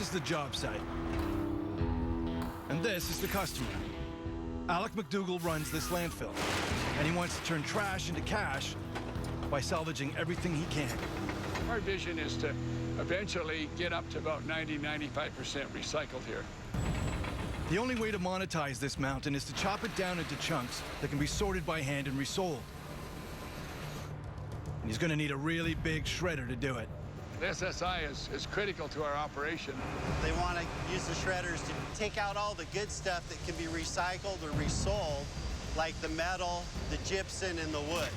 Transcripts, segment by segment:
is the job site. And this is the customer. Alec McDougall runs this landfill, and he wants to turn trash into cash by salvaging everything he can. Our vision is to eventually get up to about 90–95% recycled here. The only way to monetize this mountain is to chop it down into chunks that can be sorted by hand and resold. And he's going to need a really big shredder to do it. The SSI is critical to our operation. They want to use the shredders to take out all the good stuff that can be recycled or resold, like the metal, the gypsum, and the wood.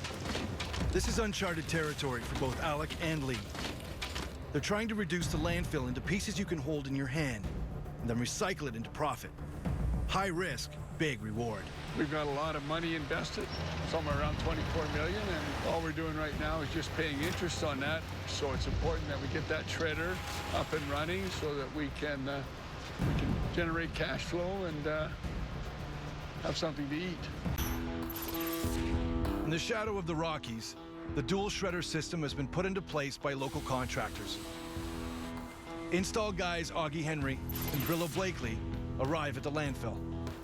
This is uncharted territory for both Alec and Lee. They're trying to reduce the landfill into pieces you can hold in your hand and then recycle it into profit. High risk, big reward. We've got a lot of money invested, somewhere around 24 million, and all we're doing right now is just paying interest on that. So it's important that we get that shredder up and running so that we can generate cash flow and have something to eat. In the shadow of the Rockies, the dual shredder system has been put into place by local contractors. Install guys Augie Henry and Brillo Blakely arrive at the landfill,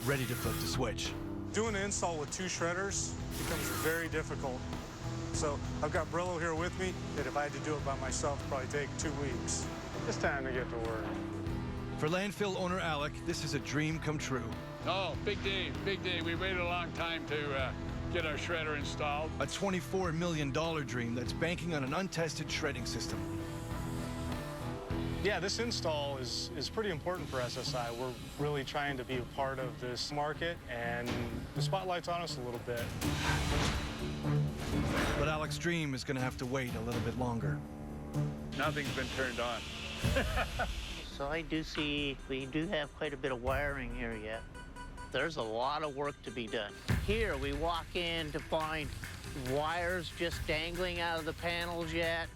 ready to flip the switch. Doing an install with 2 shredders becomes very difficult. So I've got Brillo here with me, that if I had to do it by myself, it'd probably take 2 weeks. It's time to get to work. For landfill owner Alec, this is a dream come true. Oh, big day, big day. We waited a long time to get our shredder installed. A $24 million dream that's banking on an untested shredding system. Yeah, this install is pretty important for SSI. We're really trying to be a part of this market, and the spotlight's on us a little bit. But Alec's dream is going to have to wait a little bit longer. Nothing's been turned on. So I do see we do have quite a bit of wiring here yet. There's a lot of work to be done. Here we walk in to find wires just dangling out of the panels yet.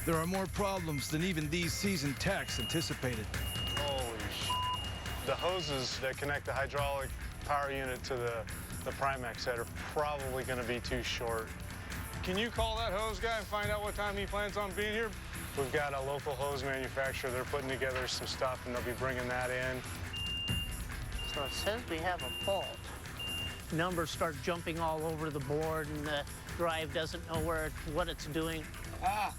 There are more problems than even these seasoned techs anticipated. Holy sh**. The hoses that connect the hydraulic power unit to the Primex head are probably going to be too short. Can you call that hose guy and find out what time he plans on being here? We've got a local hose manufacturer. They're putting together some stuff, and they'll be bringing that in. So it says we have a fault. Numbers start jumping all over the board, and the drive doesn't know what it's doing. Ah,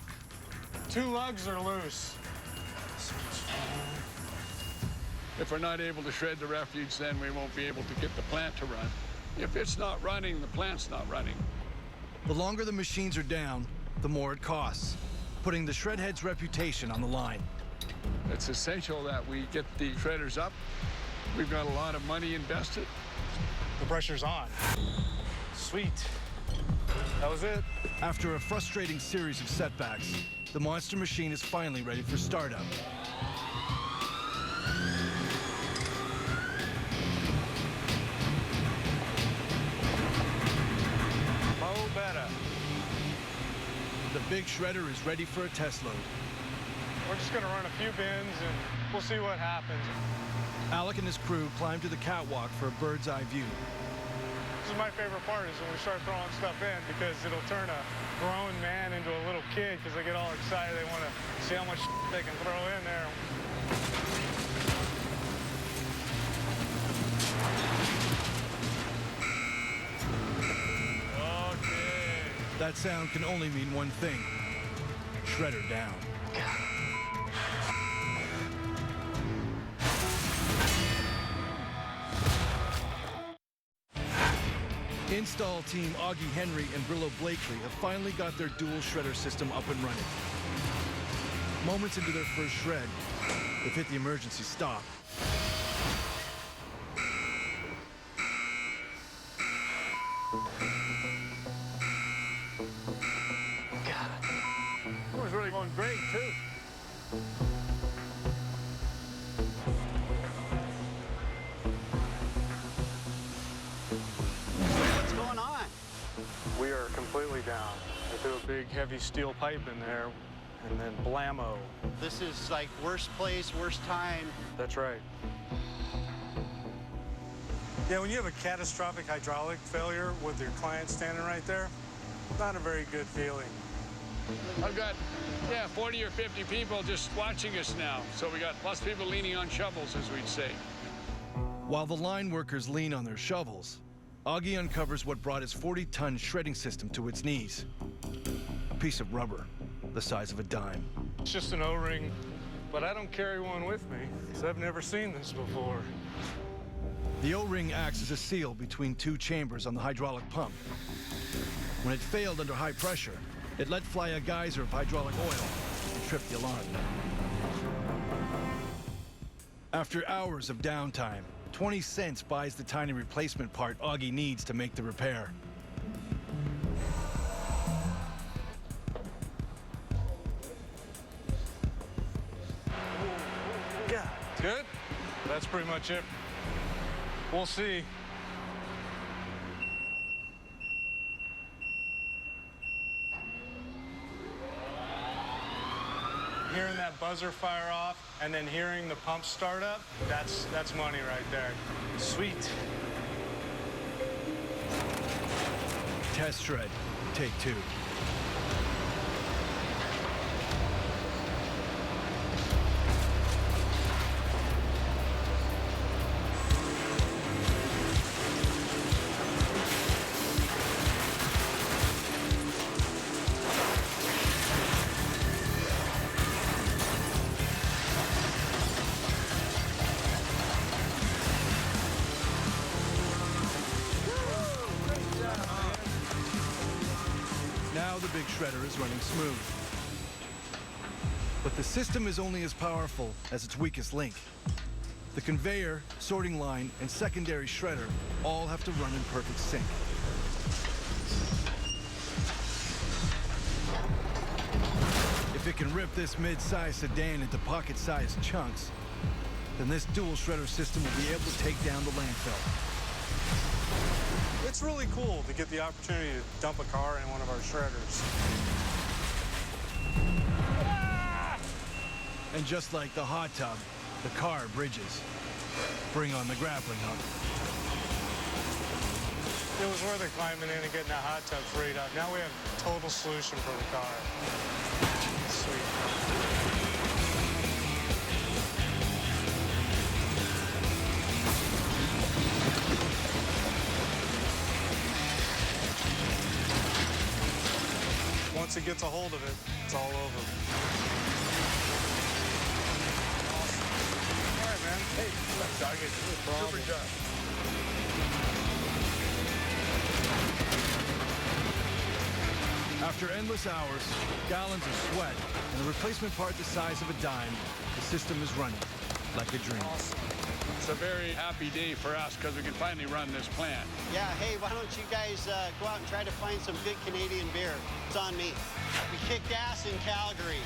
2 lugs are loose. If we're not able to shred the refuge, then we won't be able to get the plant to run. If it's not running, the plant's not running. The longer the machines are down, the more it costs, putting the shred head's reputation on the line. It's essential that we get the shredders up. We've got a lot of money invested. The pressure's on. Sweet. That was it. After a frustrating series of setbacks, the monster machine is finally ready for startup. Better. The big shredder is ready for a test load. We're just going to run a few bins, and we'll see what happens. Alec and his crew climb to the catwalk for a bird's eye view. This is my favorite part, is when we start throwing stuff in, because it'll turn a grown man into a little kid, because they get all excited. They want to see how much they can throw in there. That sound can only mean one thing: shredder down. Install team Augie Henry and Brillo Blakely have finally got their dual shredder system up and running. Moments into their first shred, they've hit the emergency stop. It was really going great, too. What's going on? We are completely down. I threw a big, heavy steel pipe in there, and then blammo. This is like worst place, worst time. That's right. Yeah, when you have a catastrophic hydraulic failure with your client standing right there, not a very good feeling. I've got, 40 or 50 people just watching us now. So we got lots of people leaning on shovels, as we'd say. While the line workers lean on their shovels, Augie uncovers what brought his 40-ton shredding system to its knees. A piece of rubber the size of a dime. It's just an O-ring, but I don't carry one with me, because I've never seen this before. The O-ring acts as a seal between two chambers on the hydraulic pump. When it failed under high pressure, it let fly a geyser of hydraulic oil and tripped the alarm. After hours of downtime, 20 cents buys the tiny replacement part Augie needs to make the repair. Yeah. Good? That's pretty much it. We'll see. Hearing that buzzer fire off and then hearing the pump start up, that's money right there. Sweet. Test shred, take 2. Now the big shredder is running smooth. But the system is only as powerful as its weakest link. The conveyor, sorting line, and secondary shredder all have to run in perfect sync. If it can rip this mid-sized sedan into pocket-sized chunks, then this dual shredder system will be able to take down the landfill. It's really cool to get the opportunity to dump a car in one of our shredders. And just like the hot tub, the car bridges. Bring on the grappling hook. It was worth it climbing in and getting that hot tub freed up. Now we have a total solution for the car. Sweet. Once it gets a hold of it, it's all over. Awesome. All right, man. Hey, Super job. After endless hours, gallons of sweat, and a replacement part the size of a dime, the system is running like a dream. Awesome. It's a very happy day for us because we can finally run this plant. Yeah, hey, why don't you guys go out and try to find some good Canadian beer? It's on me. We kicked ass in Calgary.